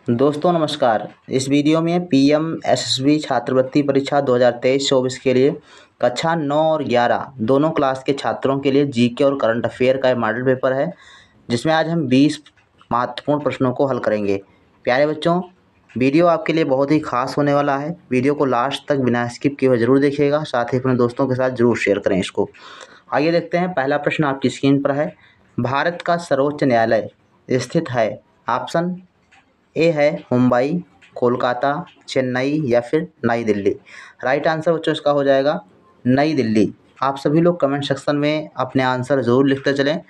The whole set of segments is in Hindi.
दोस्तों नमस्कार। इस वीडियो में पीएम एसएसबी छात्रवृत्ति परीक्षा 2023-24 के लिए कक्षा 9 और 11 दोनों क्लास के छात्रों के लिए जीके और करंट अफेयर का मॉडल पेपर है, जिसमें आज हम 20 महत्वपूर्ण प्रश्नों को हल करेंगे। प्यारे बच्चों, वीडियो आपके लिए बहुत ही खास होने वाला है। वीडियो को लास्ट तक बिना स्किप किए हुए ज़रूर देखिएगा, साथ ही अपने दोस्तों के साथ ज़रूर शेयर करें इसको। आइए देखते हैं। पहला प्रश्न आपकी स्क्रीन पर है। भारत का सर्वोच्च न्यायालय स्थित है? ऑप्शन ए है मुंबई, कोलकाता, चेन्नई या फिर नई दिल्ली। राइट आंसर बच्चों इसका हो जाएगा नई दिल्ली। आप सभी लोग कमेंट सेक्शन में अपने आंसर ज़रूर लिखते चलें।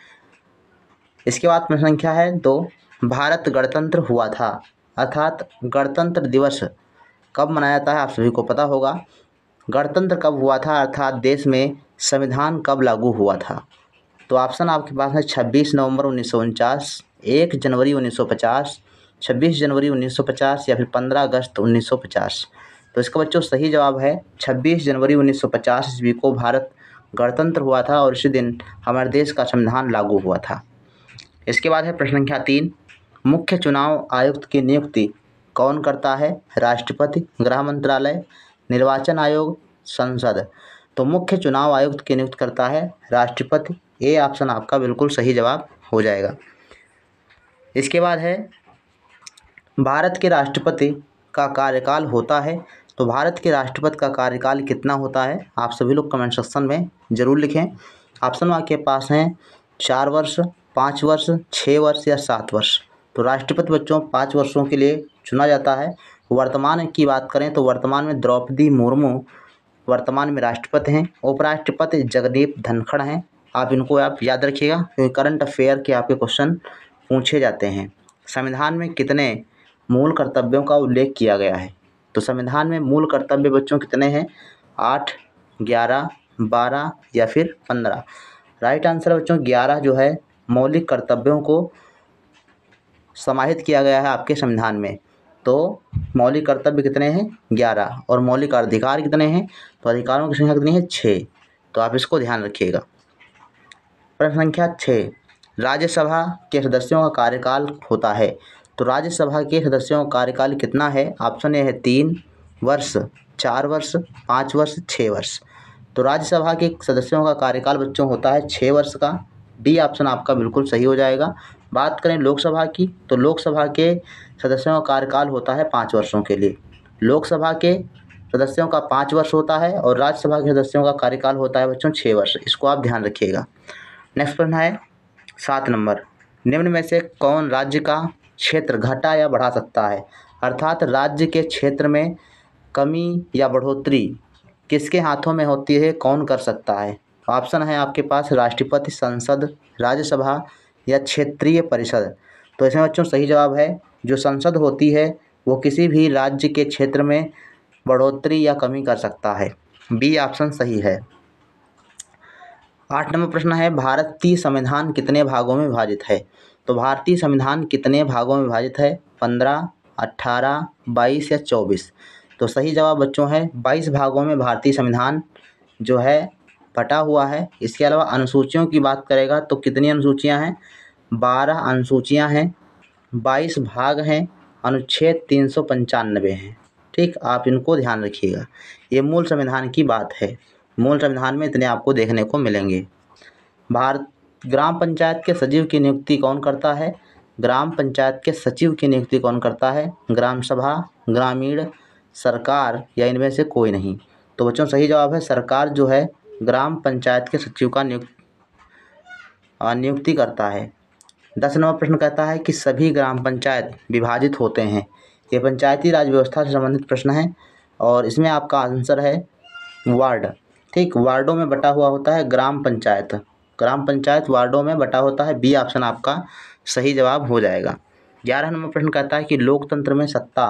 इसके बाद प्रश्न संख्या है 2। भारत गणतंत्र हुआ था, अर्थात गणतंत्र दिवस कब मनाया जाता है? आप सभी को पता होगा। गणतंत्र कब हुआ था, अर्थात देश में संविधान कब लागू हुआ था? तो ऑप्शन आपके पास है 26 नवंबर 1949, 1 जनवरी 1950, 26 जनवरी 1950 या फिर 15 अगस्त 1950। तो इसका बच्चों सही जवाब है 26 जनवरी 1950 ईस्वी को भारत गणतंत्र हुआ था और इसी दिन हमारे देश का संविधान लागू हुआ था। इसके बाद है प्रश्न संख्या 3। मुख्य चुनाव आयुक्त की नियुक्ति कौन करता है? राष्ट्रपति, गृह मंत्रालय, निर्वाचन आयोग, संसद। तो मुख्य चुनाव आयुक्त की नियुक्ति करता है राष्ट्रपति। ए ऑप्शन आपका बिल्कुल सही जवाब हो जाएगा। इसके बाद है भारत के राष्ट्रपति का कार्यकाल होता है। तो भारत के राष्ट्रपति का कार्यकाल कितना होता है? आप सभी लोग कमेंट सेक्शन में ज़रूर लिखें। ऑप्शन आपके पास हैं 4 वर्ष, 5 वर्ष, 6 वर्ष या 7 वर्ष। तो राष्ट्रपति बच्चों 5 वर्षों के लिए चुना जाता है। वर्तमान की बात करें तो वर्तमान में द्रौपदी मुर्मू वर्तमान में राष्ट्रपति हैं। उपराष्ट्रपति जगदीप धनखड़ हैं। इनको आप याद रखिएगा क्योंकि करंट अफेयर के आपके क्वेश्चन पूछे जाते हैं। संविधान में कितने मूल कर्तव्यों का उल्लेख किया गया है? तो संविधान में मूल कर्तव्य बच्चों कितने हैं? 8, 11, 12 या फिर 15। राइट आंसर बच्चों 11 जो है मौलिक कर्तव्यों को समाहित किया गया है आपके संविधान में। तो मौलिक कर्तव्य कितने हैं? 11। और मौलिक अधिकार कितने हैं? तो अधिकारों की संख्या कितनी है? 6। तो आप इसको ध्यान रखिएगा। प्रश्न संख्या 6। राज्यसभा के सदस्यों का कार्यकाल होता है। तो राज्यसभा के सदस्यों का कार्यकाल कितना है? ऑप्शन ए है 3 वर्ष, 4 वर्ष, 5 वर्ष, 6 वर्ष। तो राज्यसभा के सदस्यों का कार्यकाल बच्चों होता है 6 वर्ष का। डी ऑप्शन आपका बिल्कुल सही हो जाएगा। बात करें लोकसभा की, तो लोकसभा के सदस्यों का कार्यकाल होता है 5 वर्षों के लिए। लोकसभा के सदस्यों का 5 वर्ष होता है और राज्यसभा के सदस्यों का कार्यकाल होता है बच्चों 6 वर्ष। इसको आप ध्यान रखिएगा। नेक्स्ट प्रश्न है 7 नंबर। निम्न में से कौन राज्य का क्षेत्र घटा या बढ़ा सकता है? अर्थात राज्य के क्षेत्र में कमी या बढ़ोतरी किसके हाथों में होती है, कौन कर सकता है? ऑप्शन है आपके पास राष्ट्रपति, संसद, राज्यसभा या क्षेत्रीय परिषद। तो इसमें बच्चों सही जवाब है जो संसद होती है वो किसी भी राज्य के क्षेत्र में बढ़ोतरी या कमी कर सकता है। बी ऑप्शन सही है। 8 नंबर प्रश्न है भारतीय संविधान कितने भागों में विभाजित है? तो भारतीय संविधान कितने भागों में विभाजित है? 15, 18, 22 या 24। तो सही जवाब बच्चों है 22 भागों में भारतीय संविधान जो है बटा हुआ है। इसके अलावा अनुसूचियों की बात करेगा तो कितनी अनुसूचियां हैं? 12 अनुसूचियां हैं, 22 भाग हैं, अनुच्छेद 395 हैं। ठीक, आप इनको ध्यान रखिएगा। ये मूल संविधान की बात है। मूल संविधान में इतने आपको देखने को मिलेंगे। भारत ग्राम पंचायत के सचिव की नियुक्ति कौन करता है? ग्राम पंचायत के सचिव की नियुक्ति कौन करता है? ग्राम सभा, ग्रामीण, सरकार या इनमें से कोई नहीं। तो बच्चों सही जवाब है सरकार जो है ग्राम पंचायत के सचिव का नियुक्ति करता है। 10 नंबर प्रश्न कहता है कि सभी ग्राम पंचायत विभाजित होते हैं। ये पंचायती राज व्यवस्था से संबंधित प्रश्न है और इसमें आपका आंसर है वार्ड। ठीक, वार्डों में बटा हुआ होता है ग्राम पंचायत। ग्राम पंचायत वार्डों में बटा होता है। बी ऑप्शन आपका सही जवाब हो जाएगा। 11 नंबर प्रश्न कहता है कि लोकतंत्र में सत्ता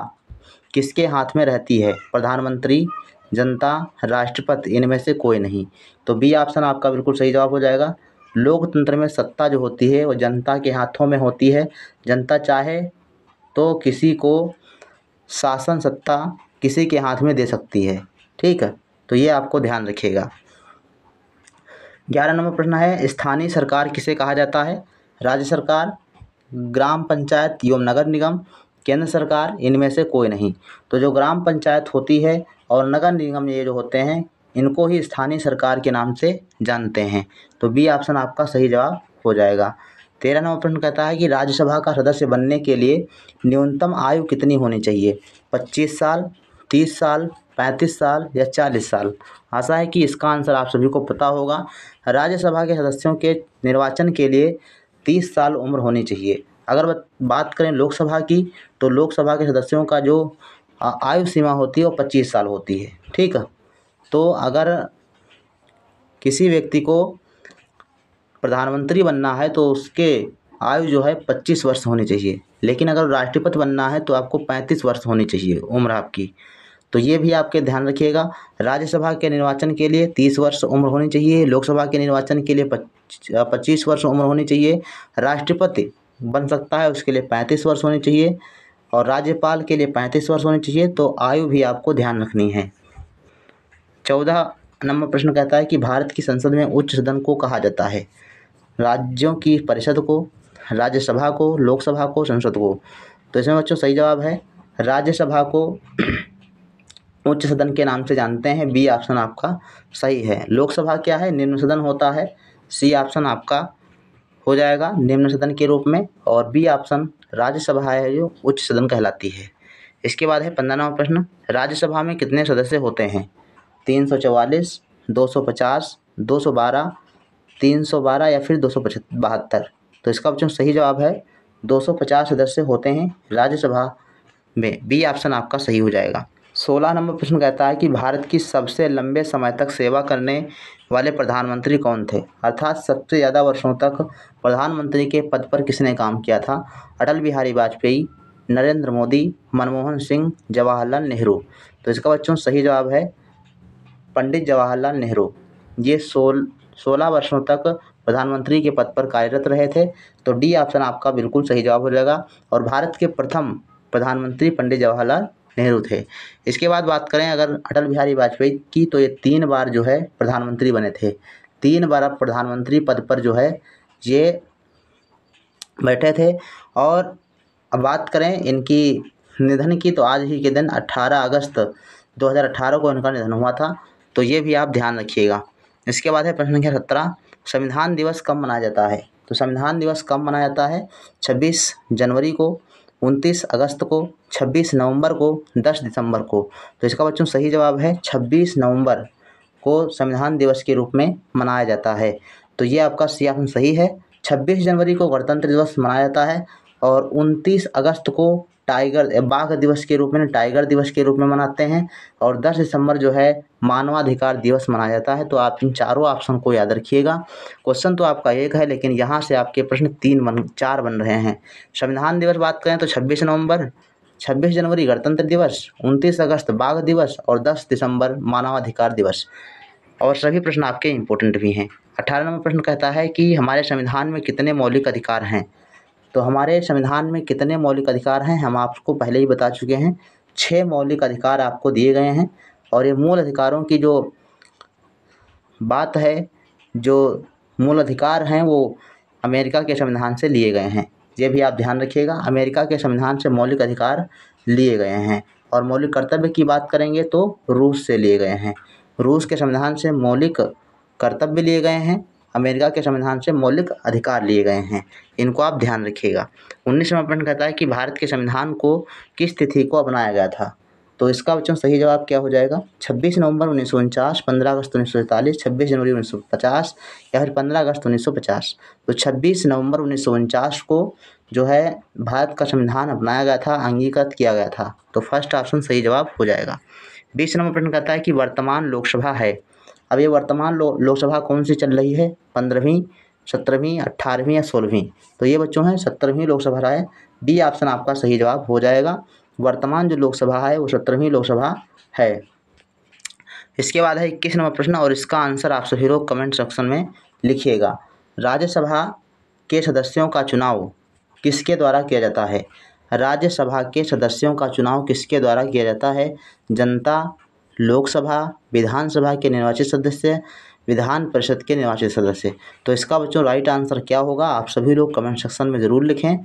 किसके हाथ में रहती है? प्रधानमंत्री, जनता, राष्ट्रपति, इनमें से कोई नहीं। तो बी ऑप्शन आपका बिल्कुल सही जवाब हो जाएगा। लोकतंत्र में सत्ता जो होती है वो जनता के हाथों में होती है। जनता चाहे तो किसी को शासन सत्ता किसी के हाथ में दे सकती है। ठीक है, तो ये आपको ध्यान रखिएगा। 11 नंबर प्रश्न है स्थानीय सरकार किसे कहा जाता है? राज्य सरकार, ग्राम पंचायत एवं नगर निगम, केंद्र सरकार, इनमें से कोई नहीं। तो जो ग्राम पंचायत होती है और नगर निगम ये जो होते हैं, इनको ही स्थानीय सरकार के नाम से जानते हैं। तो बी ऑप्शन आपका सही जवाब हो जाएगा। 13 नंबर प्रश्न कहता है कि राज्यसभा का सदस्य बनने के लिए न्यूनतम आयु कितनी होनी चाहिए? 25 साल, 30 साल, 35 साल या 40 साल? आशा है कि इसका आंसर आप सभी को पता होगा। राज्यसभा के सदस्यों के निर्वाचन के लिए 30 साल उम्र होनी चाहिए। अगर बात करें लोकसभा की, तो लोकसभा के सदस्यों का जो आयु सीमा होती है वो 25 साल होती है। ठीक है, तो अगर किसी व्यक्ति को प्रधानमंत्री बनना है तो उसके आयु जो है 25 वर्ष होनी चाहिए, लेकिन अगर राष्ट्रपति बनना है तो आपको 35 वर्ष होनी चाहिए उम्र आपकी। तो ये भी आपके ध्यान रखिएगा। राज्यसभा के निर्वाचन के लिए 30 वर्ष उम्र होनी चाहिए, लोकसभा के निर्वाचन के लिए 25 वर्ष उम्र होनी चाहिए, राष्ट्रपति बन सकता है उसके लिए 35 वर्ष होनी चाहिए और राज्यपाल के लिए 35 वर्ष होनी चाहिए। तो आयु भी आपको ध्यान रखनी है। 14 नंबर प्रश्न कहता है कि भारत की संसद में उच्च सदन को कहा जाता है? राज्यों की परिषद को, राज्यसभा को, लोकसभा को, संसद को? तो इसमें बच्चों सही जवाब है राज्यसभा को उच्च सदन के नाम से जानते हैं। बी ऑप्शन आपका सही है। लोकसभा क्या है? निम्न सदन होता है। सी ऑप्शन आपका हो जाएगा निम्न सदन के रूप में, और बी ऑप्शन राज्यसभा है जो उच्च सदन कहलाती है। इसके बाद है 15 नंबर प्रश्न, राज्यसभा में कितने सदस्य होते हैं? 344, 250, 212, 312 या फिर 272? तो इसका बच्चों सही जवाब है 250 सदस्य होते हैं राज्यसभा में। बी ऑप्शन आपका सही हो जाएगा। 16 नंबर प्रश्न कहता है कि भारत की सबसे लंबे समय तक सेवा करने वाले प्रधानमंत्री कौन थे? अर्थात सबसे ज़्यादा वर्षों तक प्रधानमंत्री के पद पर किसने काम किया था? अटल बिहारी वाजपेयी, नरेंद्र मोदी, मनमोहन सिंह, जवाहरलाल नेहरू? तो इसका बच्चों सही जवाब है पंडित जवाहरलाल नेहरू। ये 16 वर्षों तक प्रधानमंत्री के पद पर कार्यरत रहे थे। तो डी ऑप्शन आपका बिल्कुल सही जवाब हो जाएगा, और भारत के प्रथम प्रधानमंत्री पंडित जवाहरलाल नेहरू थे। इसके बाद बात करें अगर अटल बिहारी वाजपेयी की, तो ये 3 बार जो है प्रधानमंत्री बने थे। 3 बार अब प्रधानमंत्री पद पर जो है ये बैठे थे। और अब बात करें इनकी निधन की, तो आज ही के दिन 18 अगस्त 2018 को इनका निधन हुआ था। तो ये भी आप ध्यान रखिएगा। इसके बाद है प्रश्न संख्या 17, संविधान दिवस कब मनाया जाता है? तो संविधान दिवस कब मनाया जाता है? 26 जनवरी को, 29 अगस्त को, 26 नवंबर को, 10 दिसंबर को? तो इसका बच्चों सही जवाब है 26 नवंबर को संविधान दिवस के रूप में मनाया जाता है। तो ये आपका सी ऑप्शन सही है। 26 जनवरी को गणतंत्र दिवस मनाया जाता है और 29 अगस्त को बाघ दिवस के रूप में, टाइगर दिवस के रूप में मनाते हैं, और 10 दिसंबर जो है मानवाधिकार दिवस मनाया जाता है। तो आप इन चारों ऑप्शन को याद रखिएगा। क्वेश्चन तो आपका एक है, लेकिन यहाँ से आपके प्रश्न 4 बन रहे हैं। संविधान दिवस बात करें तो 26 नवंबर, 26 जनवरी गणतंत्र दिवस, 29 अगस्त बाघ दिवस और 10 दिसंबर मानवाधिकार दिवस। और सभी प्रश्न आपके इम्पोर्टेंट भी हैं। 18 नंबर प्रश्न कहता है कि हमारे संविधान में कितने मौलिक अधिकार हैं? तो हमारे संविधान में कितने मौलिक अधिकार हैं हम आपको पहले ही बता चुके हैं। 6 मौलिक अधिकार आपको दिए गए हैं, और ये मूल अधिकारों की जो बात है, जो मूल अधिकार हैं वो अमेरिका के संविधान से लिए गए हैं। ये भी आप ध्यान रखिएगा, अमेरिका के संविधान से मौलिक अधिकार लिए गए हैं। और मौलिक कर्तव्य की बात करेंगे तो रूस से लिए गए हैं। रूस के संविधान से मौलिक कर्तव्य लिए गए हैं, अमेरिका के संविधान से मौलिक अधिकार लिए गए हैं। इनको आप ध्यान रखिएगा। 19वां प्रश्न कहता है कि भारत के संविधान को किस तिथि को अपनाया गया था? तो इसका बच्चों सही जवाब क्या हो जाएगा? 26 नवंबर 1949, 15 अगस्त 1947, 26 जनवरी 1950 या फिर 15 अगस्त 1950? तो 26 नवंबर 1949 को जो है भारत का संविधान अपनाया गया था, अंगीकृत किया गया था। तो फर्स्ट ऑप्शन सही जवाब हो जाएगा। 20 नंबर प्रश्न कहता है कि वर्तमान लोकसभा है, अब ये वर्तमान लोकसभा कौन सी चल रही है? 15वीं, 17वीं, 18वीं या 16वीं? तो ये बच्चों है 17वीं लोकसभा है। डी ऑप्शन आपका सही जवाब हो जाएगा। वर्तमान जो लोकसभा है वो 17वीं लोकसभा है। इसके बाद है 21 नंबर प्रश्न, और इसका आंसर आप सभी लोग कमेंट सेक्शन में लिखिएगा। राज्यसभा के सदस्यों का चुनाव किसके द्वारा किया जाता है? राज्यसभा के सदस्यों का चुनाव किसके द्वारा किया जाता है? जनता, लोकसभा, विधानसभा के निर्वाचित सदस्य, विधान परिषद के निर्वाचित सदस्य? तो इसका बच्चों राइट आंसर क्या होगा आप सभी लोग कमेंट सेक्शन में ज़रूर लिखें।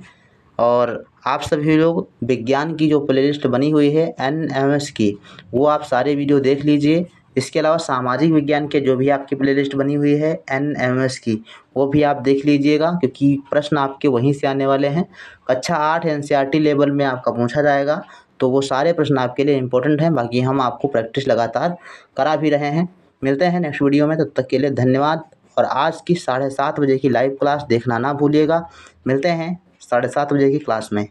और आप सभी लोग विज्ञान की जो प्लेलिस्ट बनी हुई है NMS की, वो आप सारे वीडियो देख लीजिए। इसके अलावा सामाजिक विज्ञान के जो भी आपकी प्लेलिस्ट बनी हुई है NMS की, वो भी आप देख लीजिएगा, क्योंकि प्रश्न आपके वहीं से आने वाले हैं। कक्षा 8 NCERT लेवल में आपका पूछा जाएगा, तो वो सारे प्रश्न आपके लिए इम्पोर्टेंट हैं। बाकी हम आपको प्रैक्टिस लगातार करा भी रहे हैं। मिलते हैं नेक्स्ट वीडियो में, तब तक के लिए धन्यवाद। और आज की 7:30 बजे की लाइव क्लास देखना ना भूलिएगा। मिलते हैं 7:30 बजे की क्लास में।